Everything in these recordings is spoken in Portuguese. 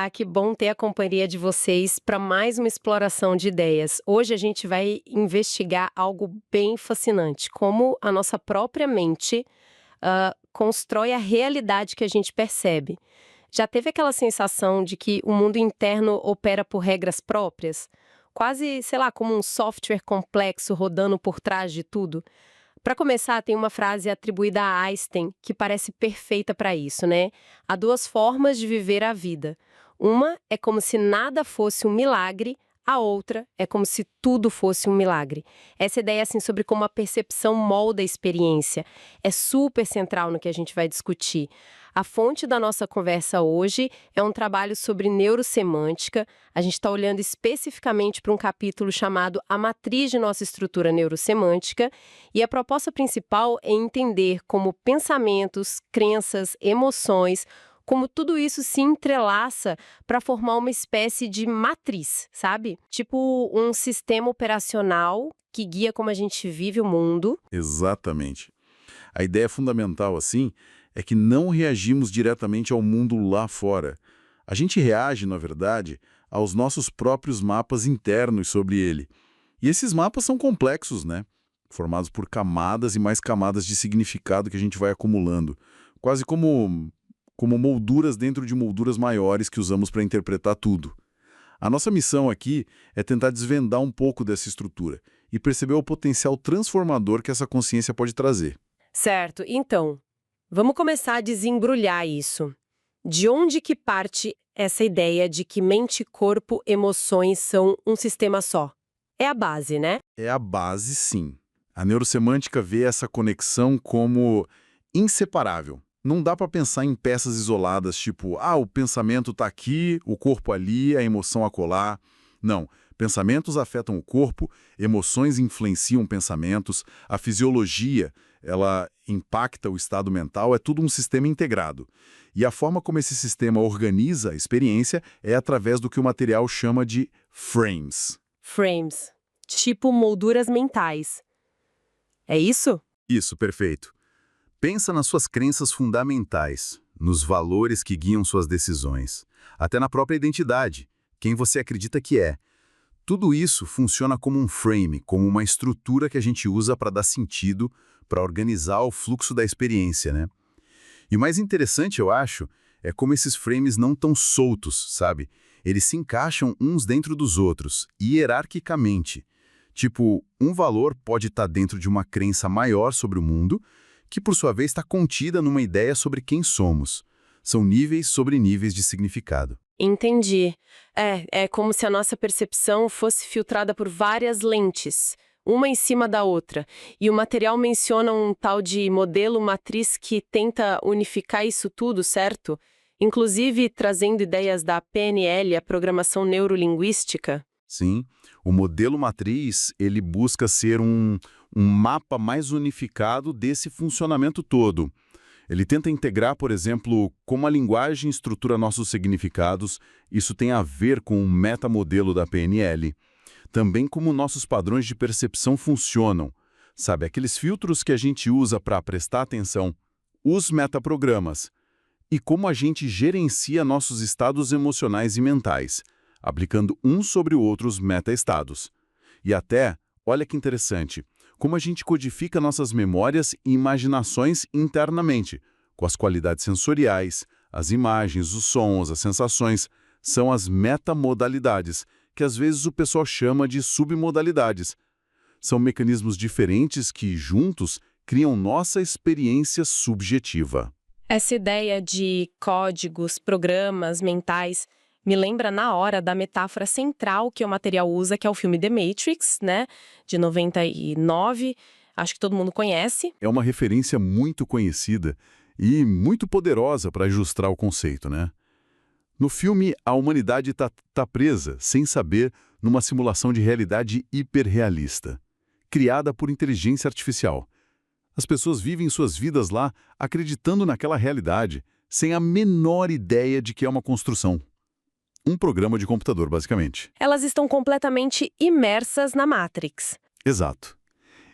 Olá, que bom ter a companhia de vocês para mais uma exploração de ideias. Hoje a gente vai investigar algo bem fascinante, como a nossa própria mente constrói a realidade que a gente percebe. Já teve aquela sensação de que o mundo interno opera por regras próprias? Quase, sei lá, como um software complexo rodando por trás de tudo? Para começar, tem uma frase atribuída a Einstein que parece perfeita para isso, né? Há duas formas de viver a vida. Uma é como se nada fosse um milagre, a outra é como se tudo fosse um milagre. Essa ideia assim sobre como a percepção molda a experiência é super central no que a gente vai discutir. A fonte da nossa conversa hoje é um trabalho sobre neurosemântica. A gente está olhando especificamente para um capítulo chamado A Matriz de Nossa Estrutura Neurosemântica, e a proposta principal é entender como pensamentos, crenças, emoções, como tudo isso se entrelaça para formar uma espécie de matriz, sabe? Tipo um sistema operacional que guia como a gente vive o mundo. Exatamente. A ideia fundamental, assim, é que não reagimos diretamente ao mundo lá fora. A gente reage, na verdade, aos nossos próprios mapas internos sobre ele. E esses mapas são complexos, né? Formados por camadas e mais camadas de significado que a gente vai acumulando. Quase como molduras dentro de molduras maiores que usamos para interpretar tudo. A nossa missão aqui é tentar desvendar um pouco dessa estrutura e perceber o potencial transformador que essa consciência pode trazer. Certo, então, vamos começar a desembrulhar isso. De onde que parte essa ideia de que mente, corpo, emoções são um sistema só? É a base, né? É a base, sim. A neurosemântica vê essa conexão como inseparável. Não dá para pensar em peças isoladas, tipo, o pensamento está aqui, o corpo ali, a emoção acolá. Não. Pensamentos afetam o corpo, emoções influenciam pensamentos, a fisiologia, ela impacta o estado mental, é tudo um sistema integrado. E a forma como esse sistema organiza a experiência é através do que o material chama de frames. Frames, tipo molduras mentais. É isso? Isso, perfeito. Pensa nas suas crenças fundamentais, nos valores que guiam suas decisões, até na própria identidade, quem você acredita que é. Tudo isso funciona como um frame, como uma estrutura que a gente usa para dar sentido, para organizar o fluxo da experiência, né? E o mais interessante, eu acho, é como esses frames não estão soltos, sabe? Eles se encaixam uns dentro dos outros, hierarquicamente. Tipo, um valor pode estar dentro de uma crença maior sobre o mundo, que por sua vez está contida numa ideia sobre quem somos. São níveis sobre níveis de significado. Entendi. É como se a nossa percepção fosse filtrada por várias lentes, uma em cima da outra. E o material menciona um tal de modelo matriz que tenta unificar isso tudo, certo? Inclusive trazendo ideias da PNL, a programação neurolinguística. Sim, o modelo matriz, ele busca ser um mapa mais unificado desse funcionamento todo. Ele tenta integrar, por exemplo, como a linguagem estrutura nossos significados, isso tem a ver com o metamodelo da PNL. Também como nossos padrões de percepção funcionam. Sabe, aqueles filtros que a gente usa para prestar atenção, os metaprogramas. E como a gente gerencia nossos estados emocionais e mentais, aplicando um sobre o outro os meta-estados. E até, olha que interessante, como a gente codifica nossas memórias e imaginações internamente, com as qualidades sensoriais, as imagens, os sons, as sensações, são as metamodalidades, que às vezes o pessoal chama de submodalidades. São mecanismos diferentes que, juntos, criam nossa experiência subjetiva. Essa ideia de códigos, programas mentais, me lembra na hora da metáfora central que o material usa, que é o filme The Matrix, né, de 99, acho que todo mundo conhece. É uma referência muito conhecida e muito poderosa para ilustrar o conceito, né? No filme, a humanidade está presa, sem saber, numa simulação de realidade hiperrealista, criada por inteligência artificial. As pessoas vivem suas vidas lá acreditando naquela realidade, sem a menor ideia de que é uma construção. Um programa de computador, basicamente. Elas estão completamente imersas na Matrix. Exato.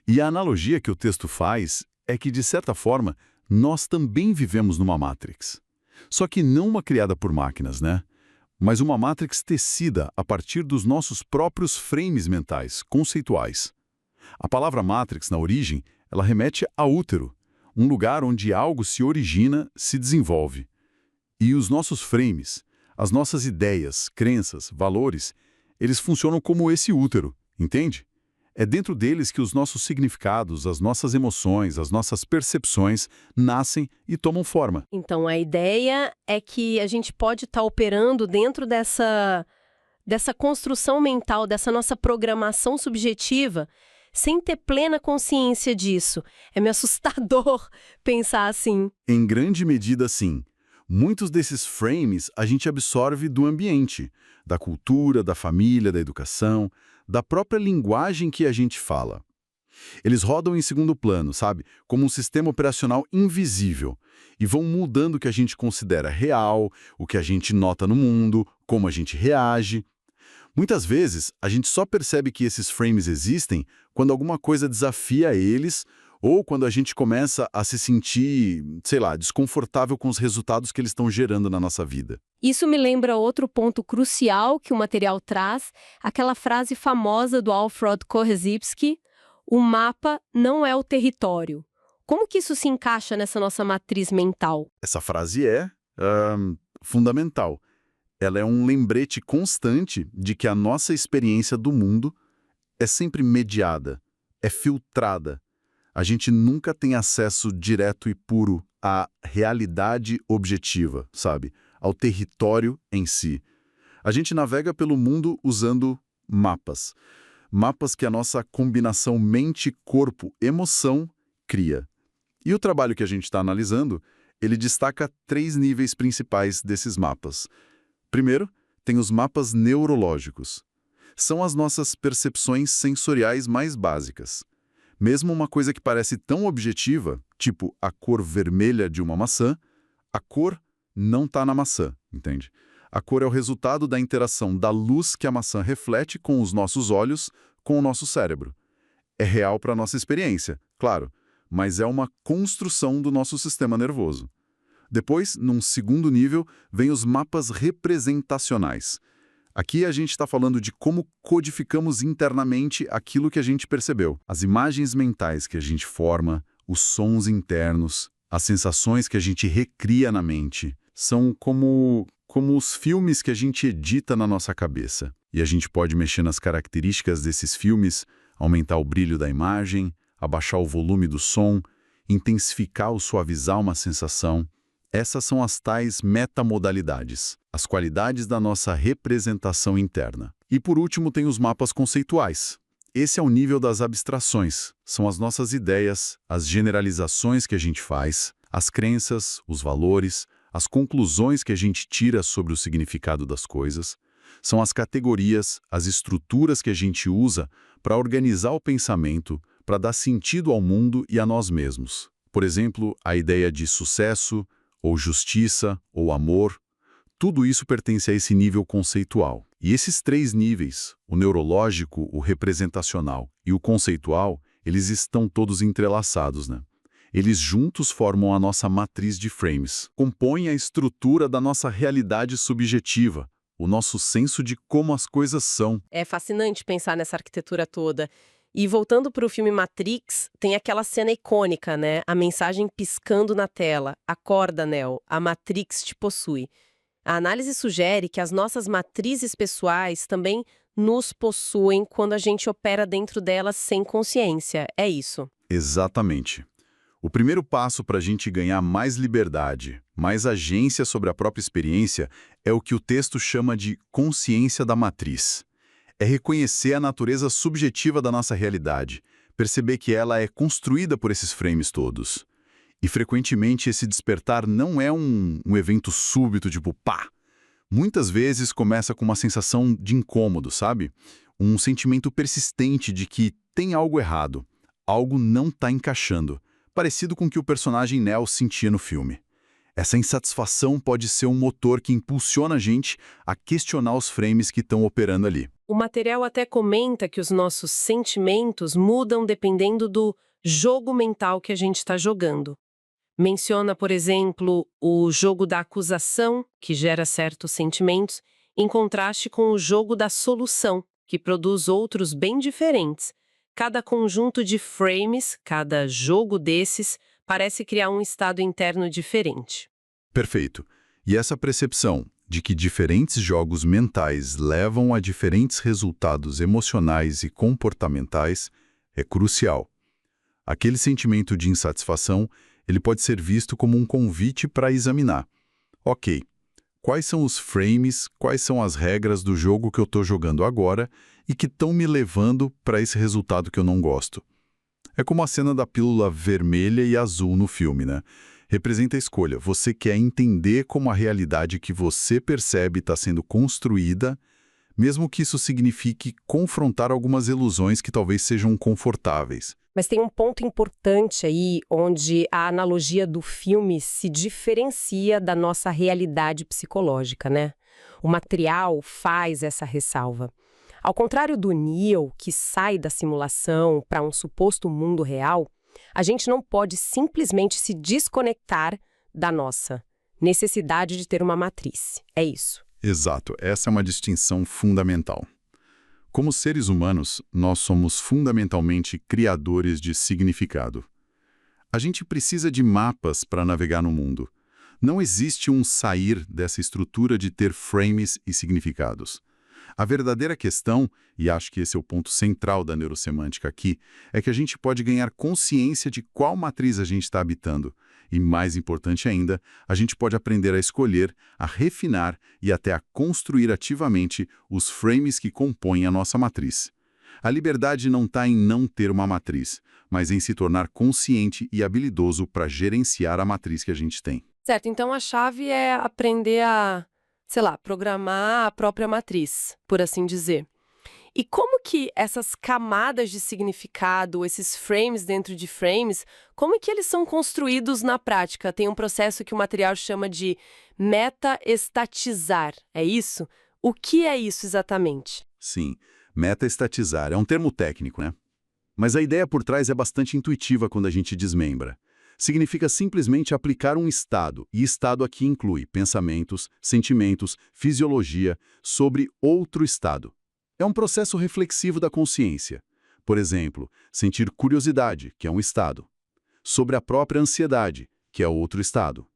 E a analogia que o texto faz é que, de certa forma, nós também vivemos numa Matrix. Só que não uma criada por máquinas, né? mas uma matrix tecida a partir dos nossos próprios frames mentais, conceituais. A palavra matrix, na origem, ela remete a útero, um lugar onde algo se origina, se desenvolve. E os nossos frames, as nossas ideias, crenças, valores, eles funcionam como esse útero, entende? É dentro deles que os nossos significados, as nossas emoções, as nossas percepções nascem e tomam forma. Então, a ideia é que a gente pode estar operando dentro dessa construção mental, dessa nossa programação subjetiva, sem ter plena consciência disso. É meio assustador pensar assim. Em grande medida, sim. Muitos desses frames a gente absorve do ambiente, da cultura, da família, da educação, da própria linguagem que a gente fala. Eles rodam em segundo plano, sabe? Como um sistema operacional invisível e vão mudando o que a gente considera real, o que a gente nota no mundo, como a gente reage. Muitas vezes, a gente só percebe que esses frames existem quando alguma coisa desafia eles ou quando a gente começa a se sentir, sei lá, desconfortável com os resultados que eles estão gerando na nossa vida. Isso me lembra outro ponto crucial que o material traz, aquela frase famosa do Alfred Korzybski: o mapa não é o território. Como que isso se encaixa nessa nossa matriz mental? Essa frase é fundamental. Ela é um lembrete constante de que a nossa experiência do mundo é sempre mediada, é filtrada. A gente nunca tem acesso direto e puro à realidade objetiva, sabe? Ao território em si. A gente navega pelo mundo usando mapas. Mapas que a nossa combinação mente-corpo-emoção cria. E o trabalho que a gente está analisando, ele destaca 3 níveis principais desses mapas. Primeiro, tem os mapas neurológicos. São as nossas percepções sensoriais mais básicas. Mesmo uma coisa que parece tão objetiva, tipo a cor vermelha de uma maçã, a cor não está na maçã, entende? A cor é o resultado da interação da luz que a maçã reflete com os nossos olhos, com o nosso cérebro. É real para a nossa experiência, claro, mas é uma construção do nosso sistema nervoso. Depois, num segundo nível, vem os mapas representacionais. Aqui a gente está falando de como codificamos internamente aquilo que a gente percebeu. As imagens mentais que a gente forma, os sons internos, as sensações que a gente recria na mente, são como os filmes que a gente edita na nossa cabeça. E a gente pode mexer nas características desses filmes, aumentar o brilho da imagem, abaixar o volume do som, intensificar ou suavizar uma sensação. Essas são as tais metamodalidades, as qualidades da nossa representação interna. E por último tem os mapas conceituais. Esse é o nível das abstrações. São as nossas ideias, as generalizações que a gente faz, as crenças, os valores, as conclusões que a gente tira sobre o significado das coisas. São as categorias, as estruturas que a gente usa para organizar o pensamento, para dar sentido ao mundo e a nós mesmos. Por exemplo, a ideia de sucesso, ou justiça, ou amor, tudo isso pertence a esse nível conceitual. E esses 3 níveis, o neurológico, o representacional e o conceitual, eles estão todos entrelaçados, né? Eles juntos formam a nossa matriz de frames, compõem a estrutura da nossa realidade subjetiva, o nosso senso de como as coisas são. É fascinante pensar nessa arquitetura toda. E voltando para o filme Matrix, tem aquela cena icônica, né? A mensagem piscando na tela. Acorda, Neo, a Matrix te possui. A análise sugere que as nossas matrizes pessoais também nos possuem quando a gente opera dentro delas sem consciência. É isso. Exatamente. O primeiro passo para a gente ganhar mais liberdade, mais agência sobre a própria experiência, é o que o texto chama de consciência da matriz. É reconhecer a natureza subjetiva da nossa realidade, perceber que ela é construída por esses frames todos. E, frequentemente, esse despertar não é um evento súbito, tipo pá. Muitas vezes começa com uma sensação de incômodo, sabe? Um sentimento persistente de que tem algo errado, algo não está encaixando, parecido com o que o personagem Neo sentia no filme. Essa insatisfação pode ser um motor que impulsiona a gente a questionar os frames que estão operando ali. O material até comenta que os nossos sentimentos mudam dependendo do jogo mental que a gente está jogando. Menciona, por exemplo, o jogo da acusação, que gera certos sentimentos, em contraste com o jogo da solução, que produz outros bem diferentes. Cada conjunto de frames, cada jogo desses, parece criar um estado interno diferente. Perfeito. E essa percepção de que diferentes jogos mentais levam a diferentes resultados emocionais e comportamentais é crucial. Aquele sentimento de insatisfação, ele pode ser visto como um convite para examinar. Ok, quais são os frames, quais são as regras do jogo que eu estou jogando agora e que estão me levando para esse resultado que eu não gosto? É como a cena da pílula vermelha e azul no filme, né? Representa a escolha. Você quer entender como a realidade que você percebe está sendo construída, mesmo que isso signifique confrontar algumas ilusões que talvez sejam confortáveis. Mas tem um ponto importante aí, onde a analogia do filme se diferencia da nossa realidade psicológica, né? O material faz essa ressalva. Ao contrário do Neo, que sai da simulação para um suposto mundo real, a gente não pode simplesmente se desconectar da nossa necessidade de ter uma matriz. É isso. Exato, essa é uma distinção fundamental. Como seres humanos, nós somos fundamentalmente criadores de significado. A gente precisa de mapas para navegar no mundo. Não existe um sair dessa estrutura de ter frames e significados. A verdadeira questão, e acho que esse é o ponto central da neurosemântica aqui, é que a gente pode ganhar consciência de qual matriz a gente está habitando. E, mais importante ainda, a gente pode aprender a escolher, a refinar e até a construir ativamente os frames que compõem a nossa matriz. A liberdade não está em não ter uma matriz, mas em se tornar consciente e habilidoso para gerenciar a matriz que a gente tem. Certo, então a chave é aprender a, sei lá, programar a própria matriz, por assim dizer. E como que essas camadas de significado, esses frames dentro de frames, como é que eles são construídos na prática? Tem um processo que o material chama de metaestatizar, é isso? O que é isso exatamente? Sim, metaestatizar é um termo técnico, né? Mas a ideia por trás é bastante intuitiva quando a gente desmembra. Significa simplesmente aplicar um estado, e estado aqui inclui pensamentos, sentimentos, fisiologia, sobre outro estado. É um processo reflexivo da consciência. Por exemplo, sentir curiosidade, que é um estado. Sobre a própria ansiedade, que é outro estado.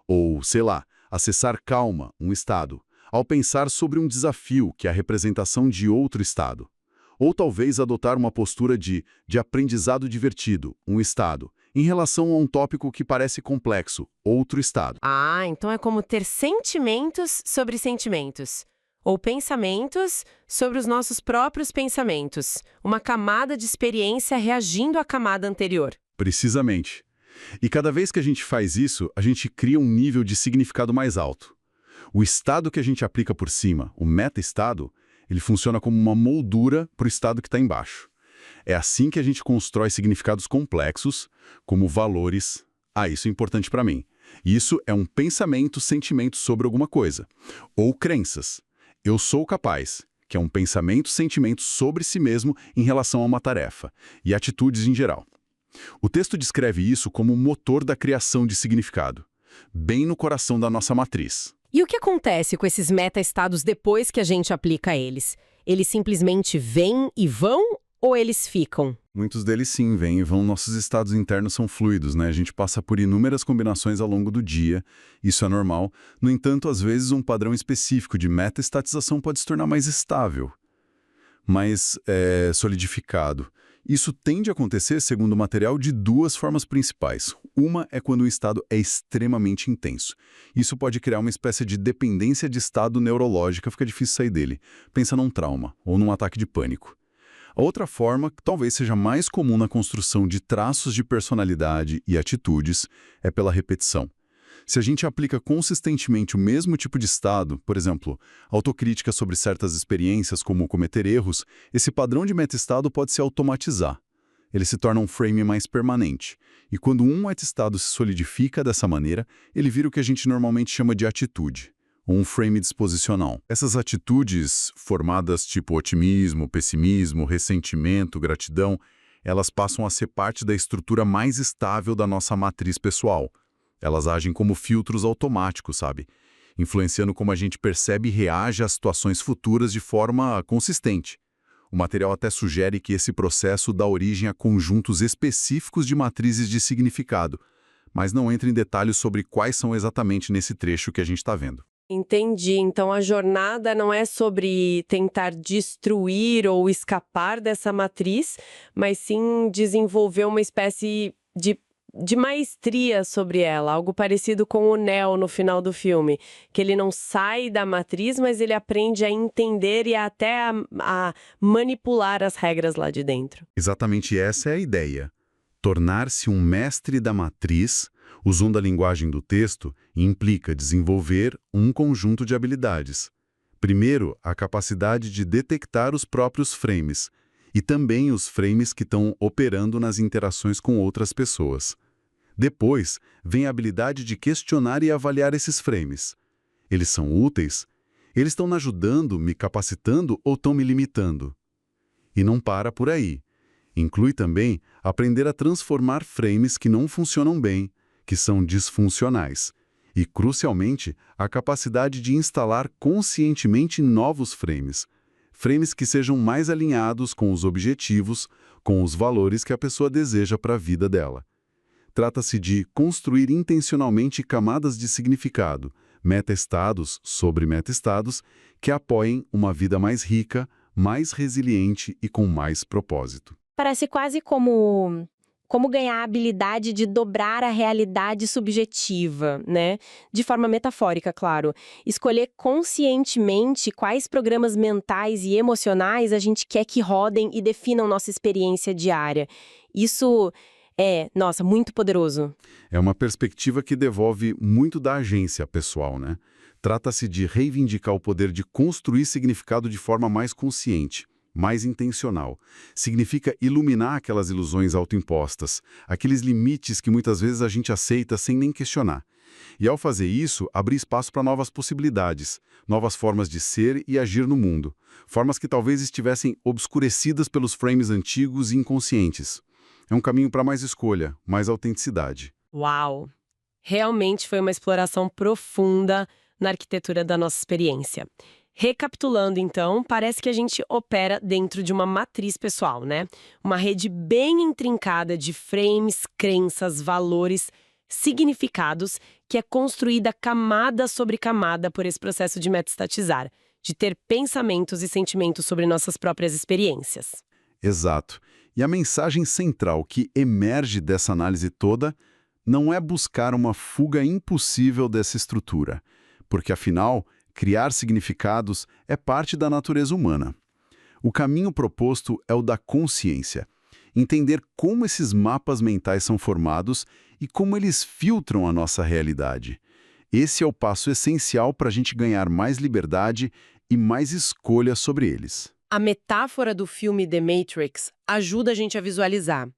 Ou, sei lá, acessar calma, um estado, ao pensar sobre um desafio, que é a representação de outro estado. Ou talvez adotar uma postura de aprendizado divertido, um estado, em relação a um tópico que parece complexo, outro estado. Ah, então é como ter sentimentos sobre sentimentos. Ou pensamentos sobre os nossos próprios pensamentos. Uma camada de experiência reagindo à camada anterior. Precisamente. E cada vez que a gente faz isso, a gente cria um nível de significado mais alto. O estado que a gente aplica por cima, o meta-estado, ele funciona como uma moldura para o estado que está embaixo. É assim que a gente constrói significados complexos, como valores. Ah, isso é importante para mim. Isso é um pensamento, sentimento sobre alguma coisa. Ou crenças. Eu sou capaz, que é um pensamento, sentimento sobre si mesmo em relação a uma tarefa, e atitudes em geral. O texto descreve isso como o motor da criação de significado, bem no coração da nossa matriz. E o que acontece com esses meta-estados depois que a gente aplica eles? Eles simplesmente vêm e vão ou eles ficam? Muitos deles sim vêm e vão. Nossos estados internos são fluidos, né? A gente passa por inúmeras combinações ao longo do dia, isso é normal. No entanto, às vezes um padrão específico de meta-estatização pode se tornar mais estável, mais solidificado. Isso tende a acontecer, segundo o material, de duas formas principais. Uma é quando o estado é extremamente intenso. Isso pode criar uma espécie de dependência de estado neurológica, fica difícil sair dele. Pensa num trauma ou num ataque de pânico. A outra forma, que talvez seja mais comum na construção de traços de personalidade e atitudes, é pela repetição. Se a gente aplica consistentemente o mesmo tipo de estado, por exemplo, autocrítica sobre certas experiências como cometer erros, esse padrão de meta-estado pode se automatizar. Ele se torna um frame mais permanente. E quando um meta-estado se solidifica dessa maneira, ele vira o que a gente normalmente chama de atitude, ou um frame disposicional. Essas atitudes, formadas tipo otimismo, pessimismo, ressentimento, gratidão, elas passam a ser parte da estrutura mais estável da nossa matriz pessoal. Elas agem como filtros automáticos, sabe? influenciando como a gente percebe e reage às situações futuras de forma consistente. O material até sugere que esse processo dá origem a conjuntos específicos de matrizes de significado, mas não entra em detalhes sobre quais são exatamente nesse trecho que a gente está vendo. Entendi. Então a jornada não é sobre tentar destruir ou escapar dessa matriz, mas sim desenvolver uma espécie de maestria sobre ela, algo parecido com o Neo no final do filme, que ele não sai da matriz, mas ele aprende a entender e até a manipular as regras lá de dentro. Exatamente essa é a ideia. Tornar-se um mestre da matriz, usando a linguagem do texto, implica desenvolver um conjunto de habilidades. Primeiro, a capacidade de detectar os próprios frames, e também os frames que estão operando nas interações com outras pessoas. Depois, vem a habilidade de questionar e avaliar esses frames. Eles são úteis? Eles estão me ajudando, me capacitando ou estão me limitando? E não para por aí. Inclui também aprender a transformar frames que não funcionam bem, que são disfuncionais. E, crucialmente, a capacidade de instalar conscientemente novos frames. Frames que sejam mais alinhados com os objetivos, com os valores que a pessoa deseja para a vida dela. Trata-se de construir intencionalmente camadas de significado, meta-estados sobre meta-estados, que apoiem uma vida mais rica, mais resiliente e com mais propósito. Parece quase como ganhar a habilidade de dobrar a realidade subjetiva, né? De forma metafórica, claro. Escolher conscientemente quais programas mentais e emocionais a gente quer que rodem e definam nossa experiência diária. Isso nossa, muito poderoso. É uma perspectiva que devolve muito da agência pessoal, né? Trata-se de reivindicar o poder de construir significado de forma mais consciente, mais intencional. Significa iluminar aquelas ilusões autoimpostas, aqueles limites que muitas vezes a gente aceita sem nem questionar. E ao fazer isso, abrir espaço para novas possibilidades, novas formas de ser e agir no mundo. Formas que talvez estivessem obscurecidas pelos frames antigos e inconscientes. É um caminho para mais escolha, mais autenticidade. Uau! Realmente foi uma exploração profunda na arquitetura da nossa experiência. Recapitulando, então, parece que a gente opera dentro de uma matriz pessoal, né? Uma rede bem intrincada de frames, crenças, valores, significados, que é construída camada sobre camada por esse processo de metastatizar, de ter pensamentos e sentimentos sobre nossas próprias experiências. Exato. E a mensagem central que emerge dessa análise toda não é buscar uma fuga impossível dessa estrutura, porque, afinal, criar significados é parte da natureza humana. O caminho proposto é o da consciência. Entender como esses mapas mentais são formados e como eles filtram a nossa realidade. Esse é o passo essencial para a gente ganhar mais liberdade e mais escolha sobre eles. A metáfora do filme The Matrix ajuda a gente a visualizar.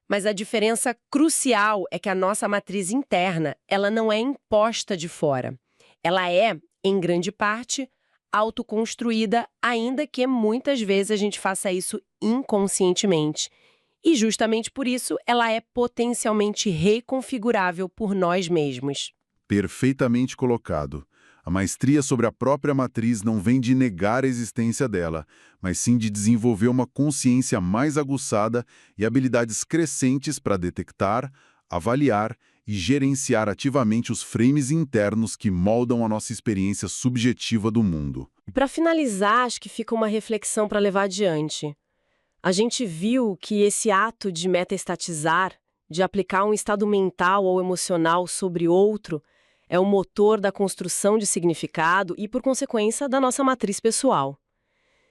Mas a diferença crucial é que a nossa matriz interna, ela não é imposta de fora. Ela é, em grande parte, autoconstruída, ainda que muitas vezes a gente faça isso inconscientemente. E justamente por isso, ela é potencialmente reconfigurável por nós mesmos. Perfeitamente colocado. A maestria sobre a própria matriz não vem de negar a existência dela, mas sim de desenvolver uma consciência mais aguçada e habilidades crescentes para detectar, avaliar e gerenciar ativamente os frames internos que moldam a nossa experiência subjetiva do mundo. Para finalizar, acho que fica uma reflexão para levar adiante. A gente viu que esse ato de metaestatizar, de aplicar um estado mental ou emocional sobre outro, é o motor da construção de significado e, por consequência, da nossa matriz pessoal.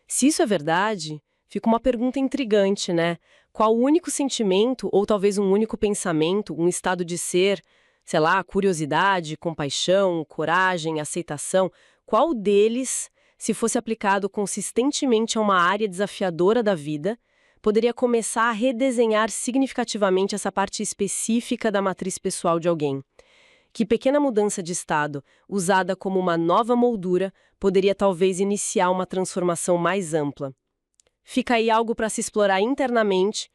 Se isso é verdade, fica uma pergunta intrigante, né? Qual o único sentimento, ou talvez um único pensamento, um estado de ser, sei lá, curiosidade, compaixão, coragem, aceitação, qual deles, se fosse aplicado consistentemente a uma área desafiadora da vida, poderia começar a redesenhar significativamente essa parte específica da matriz pessoal de alguém? Que pequena mudança de estado, usada como uma nova moldura, poderia talvez iniciar uma transformação mais ampla? Fica aí algo para se explorar internamente